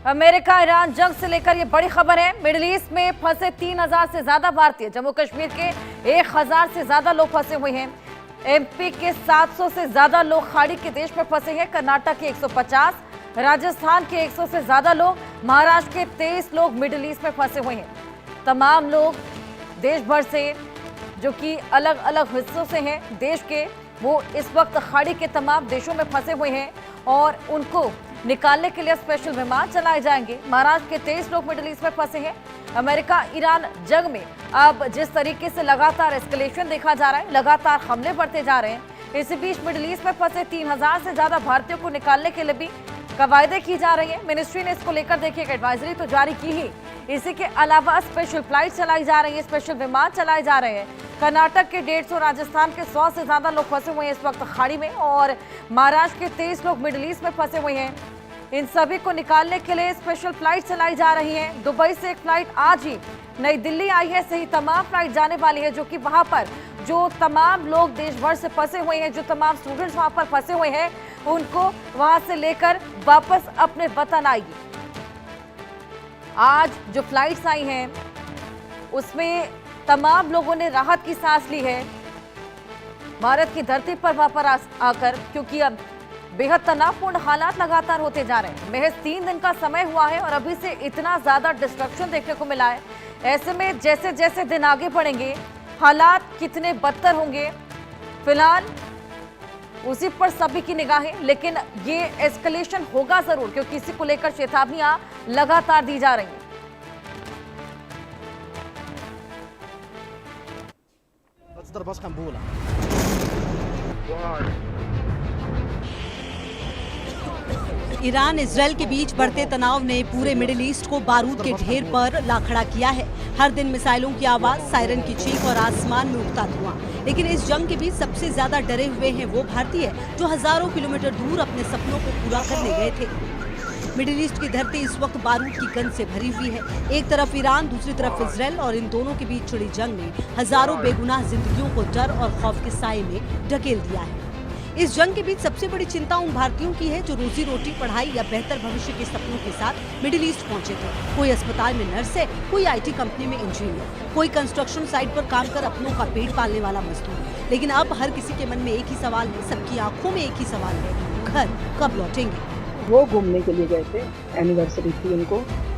America Iran जंग से लेकर ये बड़ी खबर है। मिडिल ईस्ट में फंसे 3000 से ज्यादा भारतीय। जम्मू कश्मीर के 1000 से ज्यादा लोग फंसे हुए हैं। एमपी के 700 से ज्यादा लोग खाड़ी के देश में फंसे हैं। कर्नाटक के 150, राजस्थान के 100 से ज्यादा लोग, महाराष्ट्र के 23 लोग मिडिल ईस्ट में फंसे हुए हैं। तमाम लोग देश भर से, जो कि अलग अलग हिस्सों से हैं देश के, वो इस वक्त खाड़ी के तमाम देशों में फंसे हुए हैं और उनको निकालने के लिए स्पेशल विमान चलाए जाएंगे। महाराष्ट्र के 23 लोग मिडिल ईस्ट में फंसे हैं। अमेरिका ईरान जंग में अब जिस तरीके से लगातार एस्केलेशन देखा जा रहा है, लगातार हमले बढ़ते जा रहे हैं, इसी बीच मिडिल ईस्ट में फंसे 3000 से ज्यादा भारतीयों को निकालने के लिए भी कवायदे की जा रही है। मिनिस्ट्री ने इसको लेकर देखिए एक एडवाइजरी तो जारी की ही। इसी के अलावा स्पेशल फ्लाइट चलाई जा रही है, स्पेशल विमान चलाए जा रहे हैं। कर्नाटक के 150, राजस्थान के 100 से ज्यादा लोग फंसे हुए हैं इस वक्त खाड़ी में और महाराष्ट्र के 23 लोग मिडिल ईस्ट में फंसे हुए हैं। इन सभी को निकालने के लिए स्पेशल फ्लाइट चलाई जा रही है। दुबई से एक फ्लाइट आज ही नई दिल्ली आई है, सही तमाम फ्लाइट जाने वाली है, जो कि वहां पर जो तमाम लोग देश भर से फंसे हुए हैं, जो तमाम स्टूडेंट्स वहां पर फंसे हुए हैं, उनको वहां से लेकर वापस अपने वतन आएगी। आज जो फ्लाइट्स आई हैं उसमें तमाम लोगों ने राहत की सांस ली है भारत की धरती पर वापस आकर, क्योंकि अब बेहद तनावपूर्ण हालात लगातार होते जा रहे हैं। महज 3 दिन का समय हुआ है और अभी से इतना ज्यादा डिस्ट्रक्शन देखने को मिला है। ऐसे में जैसे जैसे दिन आगे बढ़ेंगे हालात कितने बदतर होंगे, फिलहाल उसी पर सभी की निगाहें, लेकिन ये एस्केलेशन होगा जरूर, क्योंकि इसी को लेकर चेतावनियां लगातार दी जा रही हैं। ईरान इजरायल के बीच बढ़ते तनाव ने पूरे मिडिल ईस्ट को बारूद के ढेर पर ला खड़ा किया है। हर दिन मिसाइलों की आवाज, सायरन की चीख और आसमान में उठता धुआं। लेकिन इस जंग के बीच सबसे ज्यादा डरे हुए हैं वो भारतीय जो हजारों किलोमीटर दूर अपने सपनों को पूरा करने गए थे। मिडिल ईस्ट की धरती इस वक्त बारूद की गंध से भरी हुई है। एक तरफ ईरान, दूसरी तरफ इजरायल और इन दोनों के बीच छिड़ी जंग ने हजारों बेगुनाह जिंदगियों को डर और खौफ के साए में ढकेल दिया है। इस जंग के बीच सबसे बड़ी चिंता उन भारतीयों की है जो रोजी रोटी, पढ़ाई या बेहतर भविष्य के सपनों के साथ मिडिल ईस्ट पहुंचे थे। कोई अस्पताल में नर्स है, कोई IT कंपनी में इंजीनियर, कोई कंस्ट्रक्शन साइट पर काम कर अपनों का पेट पालने वाला मजदूर। लेकिन अब हर किसी के मन में एक ही सवाल है, सबकी आंखों में एक ही सवाल है, घर कब लौटेंगे। वो घूमने के लिए गए थे, एनिवर्सरी थी उनको,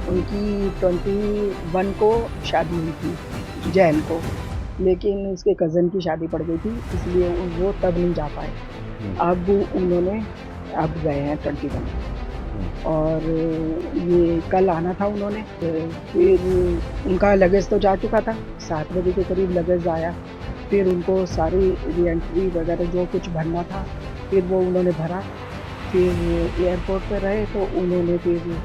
उनकी 21 को शादी हुई थी जैन को, लेकिन उसके कज़न की शादी पड़ गई थी, इसलिए वो तब नहीं जा पाए। अब उन्होंने अब गए हैं 21 और ये कल आना था उन्होंने। फिर उनका लगेज तो जा चुका था, 7 बजे के करीब लगेज आया। फिर उनको सारी रीएंट्री वगैरह जो कुछ भरना था फिर वो उन्होंने भरा। फिर एयरपोर्ट पर रहे तो उन्होंने फिर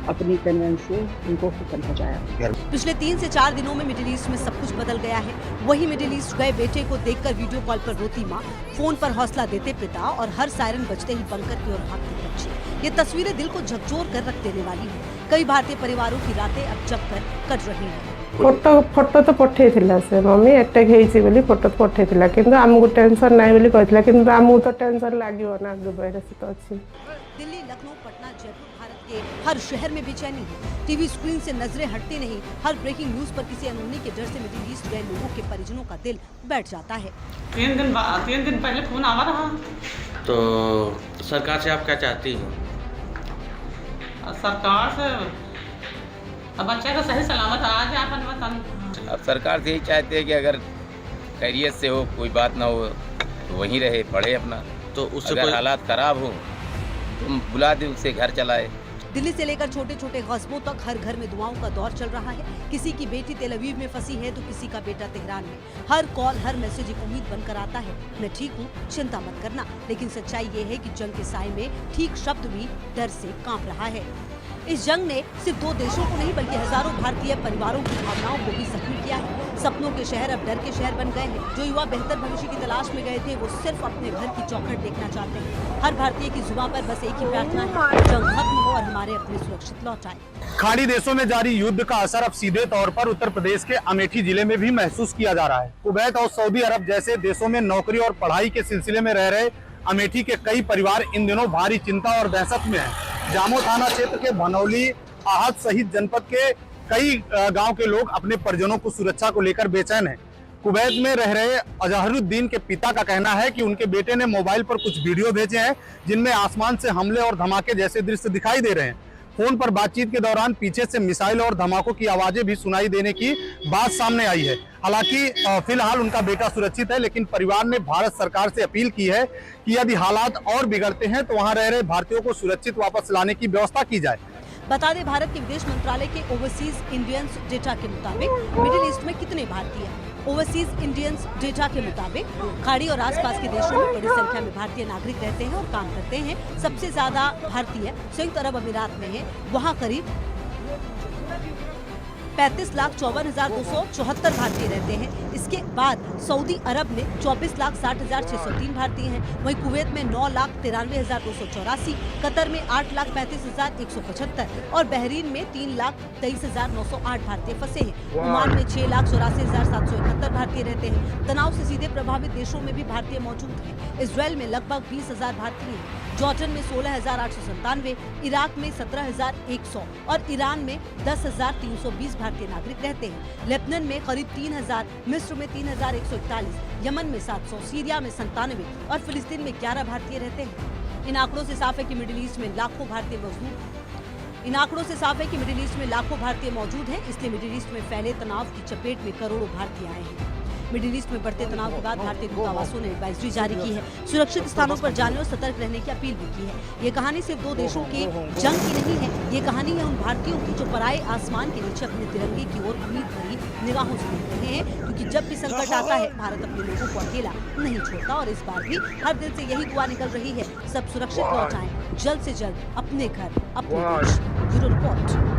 अपनी कन्वेंस से उनको होटल पहुंचाया। पिछले 3 से 4 दिनों में मिडिल ईस्ट में सब कुछ बदल गया है। वही मिडिल ईस्ट गए बेटे को देखकर वीडियो कॉल पर रोती माँ, फोन पर हौसला देते पिता और हर सायरन बजते ही बंकर की ओर भागते बच्चे। ये तस्वीरें दिल को झकझोर कर रख देने वाली है। कई भारतीय परिवारों की रातें अब जगकर कट रही हैं। फोटो तो पठेइथिला से मम्मी अटैक हेइछि बोली फोटो तो पठेइथिला, किंतु हमको टेंशन नाही बोली कहथिला, किंतु हमको तो टेंशन लागियो ना दुबई रे तो अछि। दिल्ली, लखनऊ, पटना, जयपुर, भारत के हर शहर में बेचैनी है। टीवी स्क्रीन से नजरें हटती नहीं। हर ब्रेकिंग न्यूज पर किसी अनहोनी के डर से मिडिल ईस्ट गए लोगों के परिजनों का दिल बैठ जाता है। 3 दिन पहले फोन आवा रहा। तो सरकार से आप क्या चाहती हैं? सरकार से अब बच्चे का सही सलामत आ जाए अपन वतन। अब सरकार से यही चाहते हैं कि अगर खैरियत से हो, कोई बात ना हो तो वहीं रहे, पढ़े अपना। तो उससे अगर हालात खराब हो तो बुला दे, उसे घर चलाए। दिल्ली से लेकर छोटे छोटे कस्बों तक हर घर में दुआओं का दौर चल रहा है। किसी की बेटी तेल अवीव में फंसी है तो किसी का बेटा तेहरान में। हर कॉल, हर मैसेज एक उम्मीद बनकर आता है, मैं ठीक हूँ, चिंता मत करना। लेकिन सच्चाई ये है कि जंग के साए में ठीक शब्द भी डर से कांप रहा है। इस जंग ने सिर्फ 2 देशों को नहीं बल्कि हजारों भारतीय परिवारों की भावनाओं को भी जख्मी किया है। सपनों के शहर अब डर के शहर बन गए हैं। जो युवा बेहतर भविष्य की तलाश में गए थे वो सिर्फ अपने घर की चौखट देखना चाहते हैं। हर भारतीय की जुबान पर बस एक ही प्रार्थना है, जंग खत्म हो और हमारे अपने सुरक्षित लौट आए। खाड़ी देशों में जारी युद्ध का असर अब सीधे तौर पर उत्तर प्रदेश के अमेठी जिले में भी महसूस किया जा रहा है। कुवैत और सऊदी अरब जैसे देशों में नौकरी और पढ़ाई के सिलसिले में रह रहे अमेठी के कई परिवार इन दिनों भारी चिंता और दहशत में हैं। जामो थाना क्षेत्र के भनौली आहत सहित जनपद के कई गांव के लोग अपने परिजनों को सुरक्षा को लेकर बेचैन हैं। कुवैत में रह रहे अजहरुद्दीन के पिता का कहना है कि उनके बेटे ने मोबाइल पर कुछ वीडियो भेजे हैं जिनमें आसमान से हमले और धमाके जैसे दृश्य दिखाई दे रहे हैं। फोन पर बातचीत के दौरान पीछे से मिसाइल और धमाकों की आवाजें भी सुनाई देने की बात सामने आई है। हालांकि फिलहाल उनका बेटा सुरक्षित है, लेकिन परिवार ने भारत सरकार से अपील की है कि यदि हालात और बिगड़ते हैं तो वहां रह रहे भारतीयों को सुरक्षित वापस लाने की व्यवस्था की जाए। बता दें, भारत के विदेश मंत्रालय के ओवरसीज इंडियंस डेटा के मुताबिक मिडिल ईस्ट में कितने भारतीय हैं? ओवरसीज इंडियंस डेटा के मुताबिक खाड़ी और आसपास के देशों में बड़ी संख्या में भारतीय नागरिक रहते हैं और काम करते हैं। सबसे ज्यादा भारतीय संयुक्त अरब अमीरात में है, वहाँ करीब 35,54,274 भारतीय रहते हैं। इसके बाद सऊदी अरब में 24,60,603 भारतीय हैं। वहीं कुवैत में 9,93,284, कतर में 8,35,175 और बहरीन में 3,23,908 भारतीय फंसे हैं। ओमान में 6,84,771 भारतीय रहते हैं। तनाव से सीधे प्रभावित देशों में भी भारतीय मौजूद हैं। इजरायल में लगभग 20,000 भारतीय हैं। जॉर्डन में 16,897, इराक में 17,100 और ईरान में 10,320 भारतीय नागरिक रहते हैं। लेबनान में करीब 3,000, मिस्र में 3,141, यमन में 700, सीरिया में 97 और फिलिस्तीन में 11 भारतीय रहते हैं। इन आंकड़ों से साफ है कि मिडिल ईस्ट में लाखों भारतीय मौजूद हैं। इसलिए मिडिल ईस्ट में फैले तनाव की चपेट में करोड़ों भारतीय आए हैं। मिडिल ईस्ट में बढ़ते तनाव के बाद भारतीय दूतावासों ने एडवाइजरी जारी की है। सुरक्षित स्थानों पर जाने और सतर्क रहने की अपील भी की है। ये कहानी सिर्फ दो देशों के जंग की नहीं है, ये कहानी है उन भारतीयों की जो पराए आसमान के नीचे अपने तिरंगे की ओर उम्मीद भरी निगाहों से देख रहे हैं, क्योंकि जब भी संकट आता है भारत अपने लोगों को अकेला नहीं छोड़ता। और इस बार भी हर दिल से यही दुआ निकल रही है, सब सुरक्षित लौट आएं, जल्द से जल्द अपने घर, अपने देश। Bureau report.